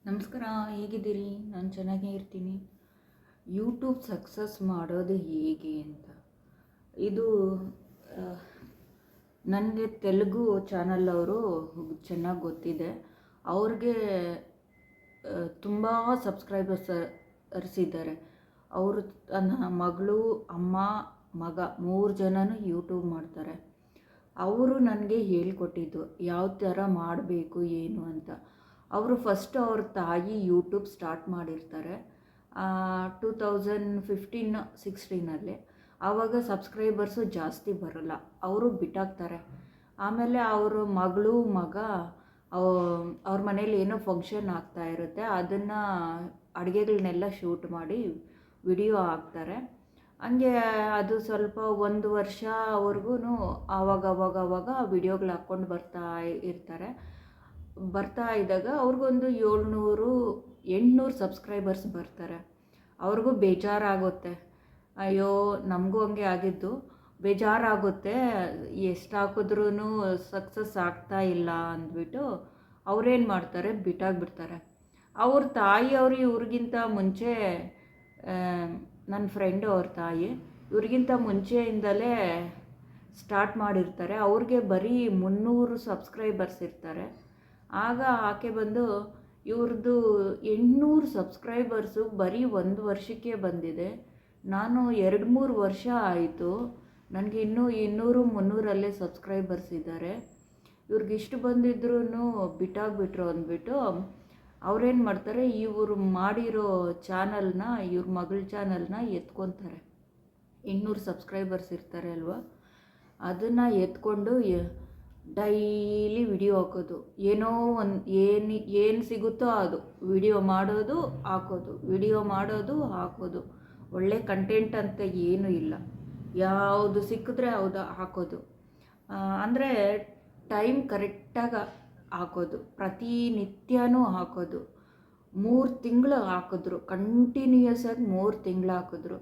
ನಮಸ್ಕಾರ, ಹೇಗಿದ್ದೀರಿ? ನಾನು ಚೆನ್ನಾಗೇ ಇರ್ತೀನಿ. ಯೂಟ್ಯೂಬ್ ಸಕ್ಸಸ್ ಮಾಡೋದು ಹೇಗೆ ಅಂತ ಇದು ನನಗೆ ತೆಲುಗು ಚಾನಲ್ ಅವರು ಚೆನ್ನಾಗಿ ಗೊತ್ತಿದೆ. ಅವ್ರಿಗೆ ತುಂಬ ಸಬ್ಸ್ಕ್ರೈಬರ್ಸ್ ಅರಿಸಿದ್ದಾರೆ. ಅವರು ತನ್ನ ಮಗಳು, ಅಮ್ಮ, ಮಗ 3 ಜನನೂ ಯೂಟ್ಯೂಬ್ ಮಾಡ್ತಾರೆ. ಅವರು ನನಗೆ ಹೇಳ್ಕೊಟ್ಟಿದ್ದು ಯಾವ ಥರ ಮಾಡಬೇಕು ಏನು ಅಂತ. ಅವರು ಫಸ್ಟ್ ಅವ್ರ ತಾಯಿ ಯೂಟ್ಯೂಬ್ ಸ್ಟಾರ್ಟ್ ಮಾಡಿರ್ತಾರೆ 2015-16 ಆವಾಗ ಸಬ್ಸ್ಕ್ರೈಬರ್ಸು ಜಾಸ್ತಿ ಬರೋಲ್ಲ, ಅವರು ಬಿಟ್ಟಾಕ್ತಾರೆ. ಆಮೇಲೆ ಅವರು ಮಗಳು, ಮಗ ಅವ್ರ ಮನೇಲಿ ಏನೋ ಫಂಕ್ಷನ್ ಆಗ್ತಾ ಇರುತ್ತೆ, ಅದನ್ನು ಅಡುಗೆಗಳನ್ನೆಲ್ಲ ಶೂಟ್ ಮಾಡಿ ವಿಡಿಯೋ ಹಾಕ್ತಾರೆ. ಹಂಗೆ ಅದು ಸ್ವಲ್ಪ 1 ವರ್ಷವರೆಗೂ ಆವಾಗ ವಿಡಿಯೋಗಳು ಹಾಕ್ಕೊಂಡು ಬರ್ತಾ ಇದ್ದಾಗ ಅವ್ರಿಗೊಂದು 700-800 ಸಬ್ಸ್ಕ್ರೈಬರ್ಸ್ ಬರ್ತಾರೆ. ಅವ್ರಿಗೂ ಬೇಜಾರಾಗುತ್ತೆ. ಅಯ್ಯೋ, ನಮಗೂ ಹಂಗೆ ಆಗಿದ್ದು, ಬೇಜಾರಾಗುತ್ತೆ, ಎಷ್ಟು ಹಾಕಿದ್ರೂ ಸಕ್ಸಸ್ ಆಗ್ತಾ ಇಲ್ಲ ಅಂದ್ಬಿಟ್ಟು ಅವ್ರೇನು ಮಾಡ್ತಾರೆ, ಬಿಟ್ಟಾಗ್ಬಿಡ್ತಾರೆ. ಅವ್ರ ತಾಯಿಯವರು ಇವ್ರಿಗಿಂತ ಮುಂಚೆ, ನನ್ನ ಫ್ರೆಂಡು ಅವ್ರ ತಾಯಿ ಇವ್ರಿಗಿಂತ ಮುಂಚೆಯಿಂದಲೇ ಸ್ಟಾರ್ಟ್ ಮಾಡಿರ್ತಾರೆ. ಅವ್ರಿಗೆ ಬರೀ 300 ಸಬ್ಸ್ಕ್ರೈಬರ್ಸ್ ಇರ್ತಾರೆ. ಆಗ ಆಕೆ ಬಂದು ಇವ್ರದ್ದು 800 ಸಬ್ಸ್ಕ್ರೈಬರ್ಸು ಬರೀ 1 ವರ್ಷಕ್ಕೆ ಬಂದಿದೆ. ನಾನು 2-3 ವರ್ಷ ಆಯಿತು, ನನಗೆ ಇನ್ನೂ 200-300 ಸಬ್ಸ್ಕ್ರೈಬರ್ಸ್ ಇದ್ದಾರೆ, ಇವ್ರಿಗಿಷ್ಟು ಬಂದಿದ್ರೂ ಬಿಟ್ಟಾಗ್ಬಿಟ್ರು ಅಂದ್ಬಿಟ್ಟು ಅವ್ರೇನು ಮಾಡ್ತಾರೆ, ಇವರು ಮಾಡಿರೋ ಚಾನಲ್ನ, ಇವ್ರ ಮಗಳ ಚಾನಲ್ನ ಎತ್ಕೊತಾರೆ. 800 ಸಬ್ಸ್ಕ್ರೈಬರ್ಸ್ ಇರ್ತಾರೆ ಅಲ್ವಾ, ಅದನ್ನು ಎತ್ಕೊಂಡು ಡೈಲಿ ವಿಡಿಯೋ ಹಾಕೋದು. ಏನೋ ಏನು ಸಿಗುತ್ತೋ ಅದು ವಿಡಿಯೋ ಮಾಡೋದು, ಹಾಕೋದು, ವಿಡಿಯೋ ಮಾಡೋದು, ಹಾಕೋದು. ಒಳ್ಳೆ ಕಂಟೆಂಟ್ ಅಂತ ಏನೂ ಇಲ್ಲ, ಯಾವುದು ಸಿಕ್ಕಿದ್ರೆ ಹೌದು ಹಾಕೋದು. ಅಂದರೆ ಟೈಮ್ ಕರೆಕ್ಟಾಗಿ ಹಾಕೋದು, ಪ್ರತಿನಿತ್ಯನೂ ಹಾಕೋದು. 3 ತಿಂಗಳು ಹಾಕಿದ್ರು, ಕಂಟಿನ್ಯೂಯಸ್ ಆಗಿ 3 ತಿಂಗಳು ಹಾಕಿದ್ರು.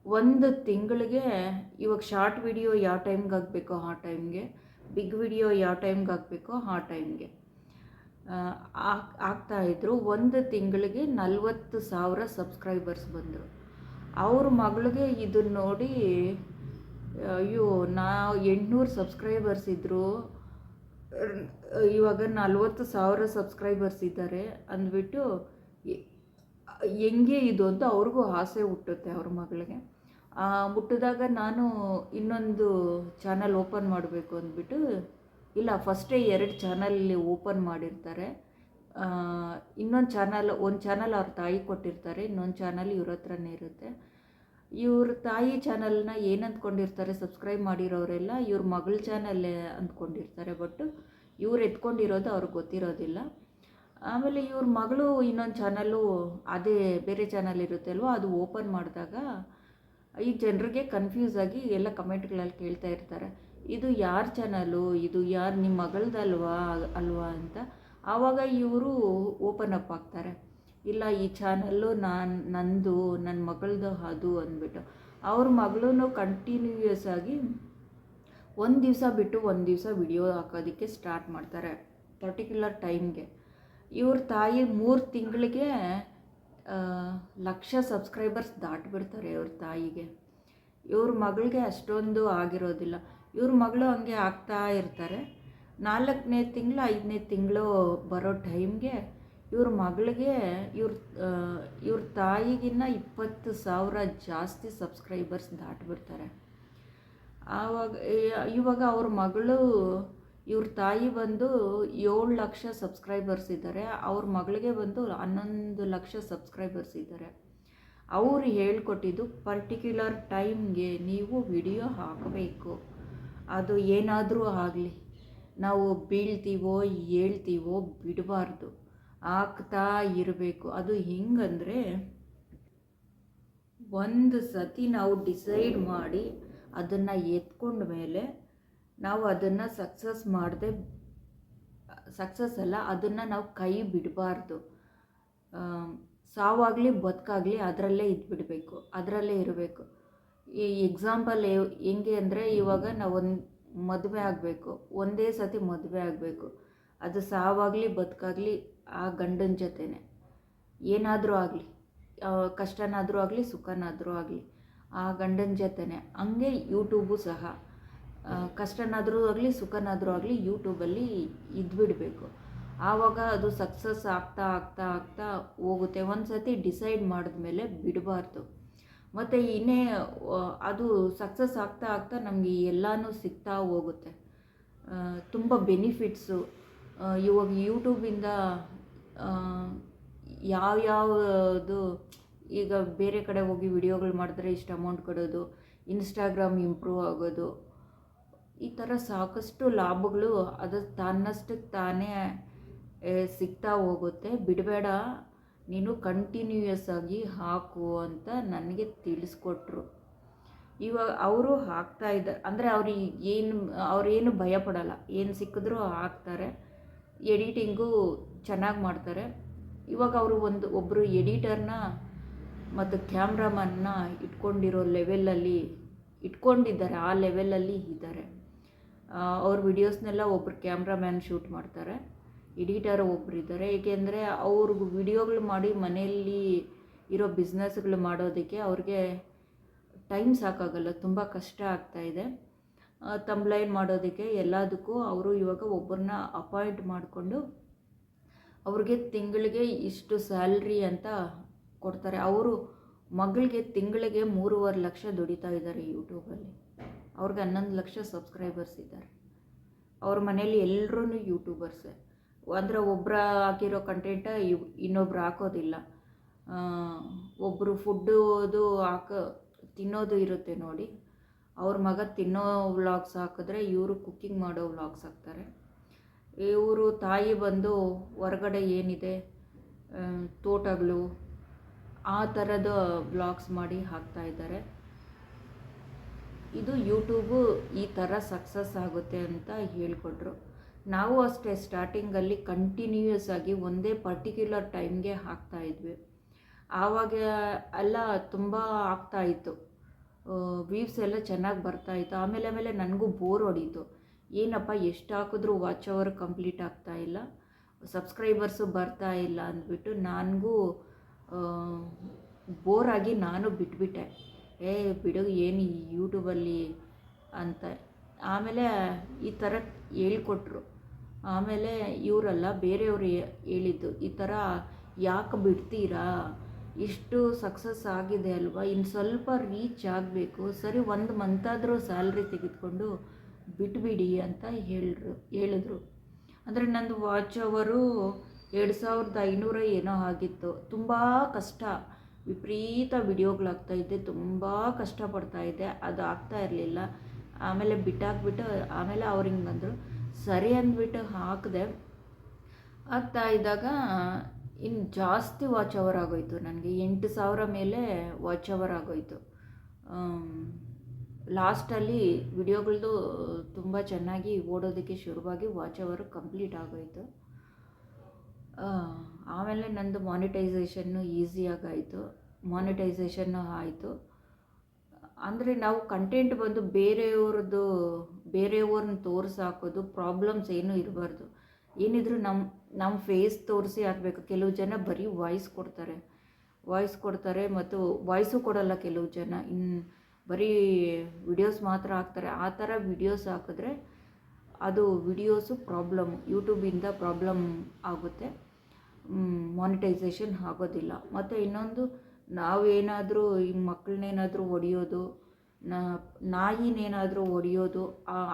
1 ತಿಂಗಳಿಗೆ ಇವಾಗ ಶಾರ್ಟ್ ವಿಡಿಯೋ ಯಾವ ಟೈಮ್ಗೆ ಹಾಕಬೇಕೋ ಆ ಟೈಮ್ಗೆ, ಬಿಗ್ ವಿಡಿಯೋ ಯಾವ ಟೈಮ್ಗೆ ಹಾಕಬೇಕೋ ಆ ಟೈಮ್ಗೆ ಆಗ್ತಾಯಿದ್ರು. 1 ತಿಂಗಳಿಗೆ 40,000 ಸಬ್ಸ್ಕ್ರೈಬರ್ಸ್ ಬಂದರು. ಅವ್ರ ಮಗಳಿಗೆ ಇದನ್ನು ನೋಡಿ, ಅಯ್ಯೋ, 800 ಸಬ್ಸ್ಕ್ರೈಬರ್ಸ್ ಇದ್ದರು, ಇವಾಗ 40,000 ಸಬ್ಸ್ಕ್ರೈಬರ್ಸ್ ಇದ್ದಾರೆ ಅಂದ್ಬಿಟ್ಟು ಹೆಂಗೆ ಇದು ಅಂತ ಅವ್ರಿಗೂ ಆಸೆ ಹುಟ್ಟುತ್ತೆ ಅವ್ರ ಮಗಳಿಗೆ. ಹುಟ್ಟಿದಾಗ ನಾನು ಇನ್ನೊಂದು ಚಾನಲ್ ಓಪನ್ ಮಾಡಬೇಕು ಅಂದ್ಬಿಟ್ಟು, ಇಲ್ಲ ಫಸ್ಟೇ 2 ಚಾನಲ್ ಓಪನ್ ಮಾಡಿರ್ತಾರೆ. ಒಂದು ಚಾನಲ್ ಅವ್ರ ತಾಯಿ ಕೊಟ್ಟಿರ್ತಾರೆ, ಇನ್ನೊಂದು ಚಾನಲ್ ಇವ್ರ ಹತ್ರನೇ ಇರುತ್ತೆ. ಇವ್ರ ತಾಯಿ ಚಾನಲ್ನ ಏನು ಅಂದ್ಕೊಂಡಿರ್ತಾರೆ, ಸಬ್ಸ್ಕ್ರೈಬ್ ಮಾಡಿರೋರೆಲ್ಲ ಇವ್ರ ಮಗಳ ಚಾನಲ್ಲೇ ಅಂದ್ಕೊಂಡಿರ್ತಾರೆ. ಬಟ್ ಇವ್ರು ಎತ್ಕೊಂಡಿರೋದು ಅವ್ರಿಗೆ ಗೊತ್ತಿರೋದಿಲ್ಲ. ಆಮೇಲೆ ಇವ್ರ ಮಗಳು ಇನ್ನೊಂದು ಚಾನಲ್ಲು, ಅದೇ ಬೇರೆ ಚಾನಲ್ ಇರುತ್ತೆ ಅಲ್ವ, ಅದು ಓಪನ್ ಮಾಡಿದಾಗ ಈ ಜನರಿಗೆ ಕನ್ಫ್ಯೂಸ್ ಆಗಿ ಎಲ್ಲ ಕಮೆಂಟ್ಗಳಲ್ಲಿ ಕೇಳ್ತಾ ಇರ್ತಾರೆ, ಇದು ಯಾರ ಚಾನಲು, ಇದು ಯಾರು, ನಿಮ್ಮ ಮಗಳದಲ್ವಾ ಅಲ್ವಾ ಅಂತ. ಆವಾಗ ಇವರು ಓಪನ್ ಅಪ್ ಆಗ್ತಾರೆ, ಇಲ್ಲ ಈ ಚಾನಲ್ಲು ನಂದು, ನನ್ನ ಮಗಳದು ಅದು ಅಂದ್ಬಿಟ್ಟು. ಅವ್ರ ಮಗಳೂ ಕಂಟಿನ್ಯೂಯಸ್ ಆಗಿ ಒಂದು ದಿವಸ ಬಿಟ್ಟು ಒಂದು ದಿವಸ ವಿಡಿಯೋ ಹಾಕೋದಕ್ಕೆ ಸ್ಟಾರ್ಟ್ ಮಾಡ್ತಾರೆ, ಪರ್ಟಿಕ್ಯುಲರ್ ಟೈಮ್ಗೆ. ಇವ್ರ ತಾಯಿ 3 ತಿಂಗಳಿಗೆ 1,00,000 ಸಬ್ಸ್ಕ್ರೈಬರ್ಸ್ ದಾಟಿಬಿಡ್ತಾರೆ ಇವ್ರ ತಾಯಿಗೆ. ಇವ್ರ ಮಗಳಿಗೆ ಅಷ್ಟೊಂದು ಆಗಿರೋದಿಲ್ಲ. ಇವ್ರ ಮಗಳು ಹಂಗೆ ಆಗ್ತಾ ಇರ್ತಾರೆ. 4ನೇ ತಿಂಗಳು 5ನೇ ತಿಂಗಳು ಬರೋ ಟೈಮ್ಗೆ ಇವ್ರ ಮಗಳಿಗೆ ಇವ್ರ ತಾಯಿಗಿನ್ನ 20,000 ಜಾಸ್ತಿ ಸಬ್ಸ್ಕ್ರೈಬರ್ಸ್ ದಾಟಿಬಿಡ್ತಾರೆ. ಇವಾಗ ಅವ್ರ ಮಗಳು, ಇವ್ರ ತಾಯಿ ಬಂದು 7,00,000 ಸಬ್ಸ್ಕ್ರೈಬರ್ಸ್ ಇದ್ದಾರೆ, ಅವ್ರ ಮಗಳಿಗೆ ಬಂದು 11,00,000 ಸಬ್ಸ್ಕ್ರೈಬರ್ಸ್ ಇದ್ದಾರೆ. ಅವರು ಹೇಳ್ಕೊಟ್ಟಿದ್ದು ಪರ್ಟಿಕ್ಯುಲರ್ ಟೈಮ್ಗೆ ನೀವು ವಿಡಿಯೋ ಹಾಕಬೇಕು. ಅದು ಏನಾದರೂ ಆಗಲಿ, ನಾವು ಬೀಳ್ತೀವೋ ಹೇಳ್ತೀವೋ ಬಿಡಬಾರ್ದು, ಹಾಕ್ತಾ ಇರಬೇಕು. ಅದು ಹೆಂಗಂದರೆ, ಒಂದು ಸತಿ ನಾವು ಡಿಸೈಡ್ ಮಾಡಿ ಅದನ್ನು ಎತ್ಕೊಂಡ ಮೇಲೆ ನಾವು ಅದನ್ನು ಸಕ್ಸಸ್ ಅಲ್ಲ, ಅದನ್ನು ನಾವು ಕೈ ಬಿಡಬಾರ್ದು. ಸಾವಾಗಲಿ ಬದುಕಾಗಲಿ ಅದರಲ್ಲೇ ಇದ್ಬಿಡಬೇಕು, ಅದರಲ್ಲೇ ಇರಬೇಕು. ಈ ಎಕ್ಸಾಂಪಲ್ ಹೆಂಗೆ ಅಂದರೆ, ಇವಾಗ ನಾವು ಮದುವೆ ಆಗಬೇಕು, ಒಂದೇ ಸತಿ ಮದುವೆ ಆಗಬೇಕು, ಅದು ಸಾವಾಗಲಿ ಬದುಕಾಗಲಿ ಆ ಗಂಡನ ಜೊತೆನೆ. ಏನಾದರೂ ಆಗಲಿ, ಕಷ್ಟನಾದರೂ ಆಗಲಿ ಸುಖನಾದರೂ ಆಗಲಿ ಆ ಗಂಡನ ಜೊತೆನೆ. ಹಂಗೆ ಯೂಟ್ಯೂಬು ಸಹ ಕಷ್ಟನಾದರೂ ಆಗಲಿ ಸುಖನಾದರೂ ಆಗಲಿ ಯೂಟ್ಯೂಬಲ್ಲಿ ಇದ್ಬಿಡಬೇಕು. ಆವಾಗ ಅದು ಸಕ್ಸಸ್ ಆಗ್ತಾ ಆಗ್ತಾ ಆಗ್ತಾ ಹೋಗುತ್ತೆ. ಒಂದು ಸತಿ ಡಿಸೈಡ್ ಮಾಡಿದ್ಮೇಲೆ ಬಿಡಬಾರ್ದು. ಮತ್ತು ಇನ್ನೇ ಅದು ಸಕ್ಸಸ್ ಆಗ್ತಾ ಆಗ್ತಾ ನಮಗೆ ಎಲ್ಲನೂ ಸಿಗ್ತಾ ಹೋಗುತ್ತೆ. ತುಂಬ ಬೆನಿಫಿಟ್ಸು ಇವಾಗ ಯೂಟ್ಯೂಬಿಂದ ಯಾವ್ಯಾವುದು, ಈಗ ಬೇರೆ ಕಡೆ ಹೋಗಿ ವಿಡಿಯೋಗಳು ಮಾಡಿದ್ರೆ ಇಷ್ಟು ಅಮೌಂಟ್ ಕೊಡೋದು, ಇನ್ಸ್ಟಾಗ್ರಾಮ್ ಇಂಪ್ರೂವ್ ಆಗೋದು, ಈ ಥರ ಸಾಕಷ್ಟು ಲಾಭಗಳು ಅದು ತನ್ನಷ್ಟಕ್ಕೆ ತಾನೇ ಸಿಗ್ತಾ ಹೋಗುತ್ತೆ. ಬಿಡಬೇಡ, ನೀನು ಕಂಟಿನ್ಯೂಯಸ್ ಆಗಿ ಹಾಕು ಅಂತ ನನಗೆ ತಿಳಿಸ್ಕೊಟ್ರು. ಇವಾಗ ಅವರು ಹಾಕ್ತಾ ಇದ್ದಾರೆ ಅಂದರೆ ಅವ್ರೇನು ಭಯಪಡಲ್ಲ, ಏನು ಸಿಕ್ಕಿದ್ರೂ ಹಾಕ್ತಾರೆ. ಎಡಿಟಿಂಗು ಚೆನ್ನಾಗಿ ಮಾಡ್ತಾರೆ. ಇವಾಗ ಅವರು ಒಬ್ಬರು ಎಡಿಟರ್ನ ಮತ್ತು ಕ್ಯಾಮ್ರಾಮನ್ನ ಇಟ್ಕೊಂಡಿರೋ ಲೆವೆಲಲ್ಲಿ ಇಟ್ಕೊಂಡಿದ್ದಾರೆ, ಆ ಲೆವೆಲಲ್ಲಿ ಇದ್ದಾರೆ. ಅವ್ರ ವಿಡಿಯೋಸ್ನೆಲ್ಲ ಒಬ್ಬರು ಕ್ಯಾಮ್ರಾಮ್ಯಾನ್ ಶೂಟ್ ಮಾಡ್ತಾರೆ, ಎಡಿಟರ್ ಒಬ್ರು ಇದ್ದಾರೆ. ಏಕೆಂದರೆ ಅವ್ರಿಗೆ ವಿಡಿಯೋಗಳು ಮಾಡಿ ಮನೆಯಲ್ಲಿ ಇರೋ ಬಿಸ್ನೆಸ್ಗಳು ಮಾಡೋದಕ್ಕೆ ಅವ್ರಿಗೆ ಟೈಮ್ ಸಾಕಾಗಲ್ಲ, ತುಂಬ ಕಷ್ಟ ಆಗ್ತಾಯಿದೆ. ತಂಬ್ಲೈನ್ ಮಾಡೋದಕ್ಕೆ ಎಲ್ಲದಕ್ಕೂ ಅವರು ಇವಾಗ ಒಬ್ಬರನ್ನ ಅಪಾಯಿಂಟ್ ಮಾಡಿಕೊಂಡು ಅವ್ರಿಗೆ ತಿಂಗಳಿಗೆ ಇಷ್ಟು ಸ್ಯಾಲ್ರಿ ಅಂತ ಕೊಡ್ತಾರೆ. ಅವರು ಮಗಳಿಗೆ ತಿಂಗಳಿಗೆ 3.5 ಲಕ್ಷ ದುಡಿತಾ ಇದ್ದಾರೆ ಯೂಟ್ಯೂಬಲ್ಲಿ. ಅವ್ರಿಗೆ 11 ಲಕ್ಷ ಸಬ್ಸ್ಕ್ರೈಬರ್ಸ್ ಇದ್ದಾರೆ. ಅವ್ರ ಮನೇಲಿ ಎಲ್ಲರೂ ಯೂಟ್ಯೂಬರ್ಸೇ. ಅಂದರೆ ಒಬ್ಬರ ಹಾಕಿರೋ ಕಂಟೆಂಟ ಇನ್ನೊಬ್ರು ಹಾಕೋದಿಲ್ಲ. ಒಬ್ಬರು ಫುಡ್ಡು ತಿನ್ನೋದು ಇರುತ್ತೆ ನೋಡಿ, ಅವ್ರ ಮಗ ತಿನ್ನೋ ವ್ಲಾಗ್ಸ್ ಹಾಕಿದ್ರೆ ಇವರು ಕುಕ್ಕಿಂಗ್ ಮಾಡೋ ವ್ಲಾಗ್ಸ್ ಹಾಕ್ತಾರೆ. ಇವರು ತಾಯಿ ಬಂದು ಹೊರಗಡೆ ಏನಿದೆ ತೋಟಗಳು ಆ ಥರದ ವ್ಲಾಗ್ಸ್ ಮಾಡಿ ಹಾಕ್ತಾಯಿದ್ದಾರೆ. ಇದು ಯೂಟ್ಯೂಬು ಈ ಥರ ಸಕ್ಸಸ್ ಆಗುತ್ತೆ ಅಂತ ಹೇಳ್ಕೊಟ್ರು. ನಾವು ಅಷ್ಟೇ ಸ್ಟಾರ್ಟಿಂಗಲ್ಲಿ ಕಂಟಿನ್ಯೂಯಸ್ ಆಗಿ ಒಂದೇ ಪರ್ಟಿಕ್ಯುಲರ್ ಟೈಮ್ಗೆ ಹಾಕ್ತಾಯಿದ್ವಿ. ಆವಾಗ ಎಲ್ಲ ತುಂಬ ಆಗ್ತಾಯಿತ್ತು, ವ್ಯೂವ್ಸ್ ಎಲ್ಲ ಚೆನ್ನಾಗಿ ಬರ್ತಾಯಿತ್ತು. ಆಮೇಲೆ ನನಗೂ ಬೋರ್ ಹೊಡೀತು. ಏನಪ್ಪ ಎಷ್ಟು ಹಾಕಿದ್ರೂ ವಾಚ್ ಅವರ್ ಕಂಪ್ಲೀಟ್ ಆಗ್ತಾಯಿಲ್ಲ, ಸಬ್ಸ್ಕ್ರೈಬರ್ಸು ಬರ್ತಾ ಇಲ್ಲ ಅಂದ್ಬಿಟ್ಟು ನನಗೂ ಬೋರಾಗಿ ನಾನು ಬಿಟ್ಬಿಟ್ಟೆ. ಬಿಡು ಏನು ಯೂಟ್ಯೂಬಲ್ಲಿ ಅಂತ. ಆಮೇಲೆ ಈ ಥರ ಹೇಳ್ಕೊಟ್ರು. ಆಮೇಲೆ ಇವರಲ್ಲ ಬೇರೆಯವರು ಹೇಳಿದ್ದು, ಈ ಥರ ಯಾಕೆ ಬಿಡ್ತೀರಾ, ಇಷ್ಟು ಸಕ್ಸಸ್ ಆಗಿದೆ ಅಲ್ವಾ, ಇನ್ನು ಸ್ವಲ್ಪ ರೀಚ್ ಆಗಬೇಕು, ಸರಿ 1 ಮಂತಾದರೂ ಸ್ಯಾಲ್ರಿ ತೆಗೆದುಕೊಂಡು ಬಿಟ್ಬಿಡಿ ಅಂತ ಹೇಳಿದ್ರು. ಅಂದರೆ ನಂದು ವಾಚ್ ಅವರು 2500 ಏನೋ ಆಗಿತ್ತು. ತುಂಬ ಕಷ್ಟ, ವಿಪರೀತ ವಿಡಿಯೋಗಳಾಗ್ತಾಯಿದ್ದೆ, ತುಂಬ ಕಷ್ಟಪಡ್ತಾಯಿದ್ದೆ, ಅದು ಆಗ್ತಾ ಇರಲಿಲ್ಲ. ಆಮೇಲೆ ಬಿಟ್ಟಾಕ್ಬಿಟ್ಟು ಆಮೇಲೆ ಅವ್ರು ಹಿಂಗೆ ಬಂದರು, ಸರಿ ಅಂದ್ಬಿಟ್ಟು ಹಾಕಿದೆ. ಆಗ್ತಾ ಇದ್ದಾಗ ಇನ್ನು ಜಾಸ್ತಿ ವಾಚ್ ಅವರ್ ಆಗೋಯ್ತು. ನನಗೆ 8,000 ಮೇಲೆ ವಾಚ್ ಅವರ್ ಆಗೋಯ್ತು. ಲಾಸ್ಟಲ್ಲಿ ವಿಡಿಯೋಗಳದ್ದು ತುಂಬ ಚೆನ್ನಾಗಿ ಓಡೋದಕ್ಕೆ ಶುರುವಾಗಿ ವಾಚ್ ಅವರು ಕಂಪ್ಲೀಟ್ ಆಗೋಯಿತು. ಆಮೇಲೆ ನಂದು ಮಾನಿಟೈಸೇಷನ್ನು ಈಸಿಯಾಗಾಯಿತು. ಮಾನಿಟೈಸೇಷನ್ನು ಆಯಿತು. ಅಂದರೆ ನಾವು ಕಂಟೆಂಟ್ ಬಂದು ಬೇರೆಯವ್ರನ್ನ ತೋರಿಸಿ ಹಾಕೋದು ಪ್ರಾಬ್ಲಮ್ಸ್ ಏನೂ ಇರಬಾರ್ದು. ಏನಿದ್ರು ನಮ್ಮ ಫೇಸ್ ತೋರಿಸಿ ಹಾಕಬೇಕು. ಕೆಲವು ಜನ ಬರೀ ವಾಯ್ಸ್ ಕೊಡ್ತಾರೆ ಮತ್ತು ವಾಯ್ಸು ಕೊಡಲ್ಲ. ಕೆಲವು ಜನ ಬರೀ ವಿಡಿಯೋಸ್ ಮಾತ್ರ ಹಾಕ್ತಾರೆ. ಆ ಥರ ವಿಡಿಯೋಸ್ ಹಾಕಿದ್ರೆ ಅದು ವಿಡಿಯೋಸು ಯೂಟ್ಯೂಬಿಂದ ಪ್ರಾಬ್ಲಮ್ ಆಗುತ್ತೆ, ಮಾನಿಟೈಸೇಷನ್ ಆಗೋದಿಲ್ಲ. ಮತ್ತು ಇನ್ನೊಂದು, ನಾವೇನಾದರೂ ಈ ಮಕ್ಕಳನ್ನೇನಾದರೂ ಹೊಡೆಯೋದು, ನಾಯಿನೇನಾದರೂ ಹೊಡೆಯೋದು,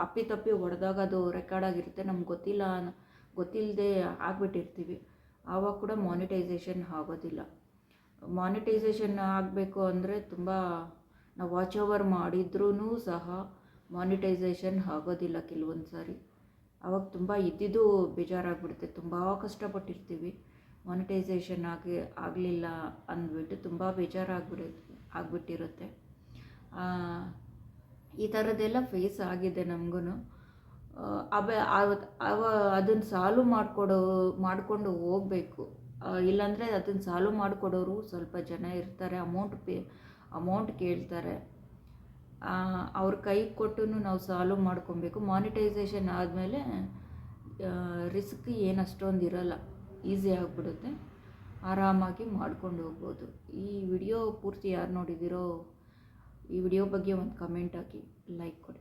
ಅಪ್ಪಿತಪ್ಪಿ ಹೊಡೆದಾಗ ಅದು ರೆಕಾರ್ಡ್ ಆಗಿರುತ್ತೆ, ನಮ್ಗೆ ಗೊತ್ತಿಲ್ಲದೆ ಆಗಿಬಿಟ್ಟಿರ್ತೀವಿ. ಆವಾಗ ಕೂಡ ಮಾನಿಟೈಸೇಷನ್ ಆಗೋದಿಲ್ಲ. ಮಾನಿಟೈಸೇಷನ್ ಆಗಬೇಕು ಅಂದರೆ ತುಂಬ ನಾವು ವಾಚ್ ಓವರ್ ಮಾಡಿದ್ರೂ ಸಹ ಮಾನಿಟೈಸೇಷನ್ ಆಗೋದಿಲ್ಲ ಕೆಲವೊಂದು ಸಾರಿ. ಆವಾಗ ತುಂಬ ಇದ್ದಿದ್ದು ಬೇಜಾರಾಗ್ಬಿಡುತ್ತೆ. ತುಂಬ ಕಷ್ಟಪಟ್ಟಿರ್ತೀವಿ, ಮಾನಿಟೈಸೇಷನ್ ಆಗಲಿಲ್ಲ ಅಂದ್ಬಿಟ್ಟು ತುಂಬ ಆಗ್ಬಿಟ್ಟಿರುತ್ತೆ. ಈ ಥರದ್ದೆಲ್ಲ ಫೇಸ್ ಆಗಿದೆ ನಮಗೂ. ಅದನ್ನು ಸಾಲ್ವ್ ಮಾಡಿಕೊಂಡು ಹೋಗಬೇಕು. ಇಲ್ಲಾಂದರೆ ಅದನ್ನು ಸಾಲ್ವ್ ಮಾಡಿಕೊಡೋರು ಸ್ವಲ್ಪ ಜನ ಇರ್ತಾರೆ, ಅಮೌಂಟ್ ಕೇಳ್ತಾರೆ. ಅವ್ರ ಕೈಗೆ ಕೊಟ್ಟು ನಾವು ಸಾಲ್ವ್ ಮಾಡ್ಕೊಬೇಕು. ಮಾನಿಟೈಸೇಷನ್ ಆದಮೇಲೆ ರಿಸ್ಕ್ ಏನು ಅಷ್ಟೊಂದು ಇರೋಲ್ಲ. ಈಸಿ ಆಗಿಬಿಡುತ್ತೆ, ಆರಾಮಾಗಿ ಮಾಡ್ಕೊಂಡು ಹೋಗ್ಬೋದು. ಈ ವಿಡಿಯೋ ಪೂರ್ತಿ ಯಾರು ನೋಡಿದ್ದೀರೋ ಈ ವಿಡಿಯೋ ಬಗ್ಗೆ ಒಂದು ಕಮೆಂಟ್ ಹಾಕಿ, ಲೈಕ್ ಕೊಡಿ.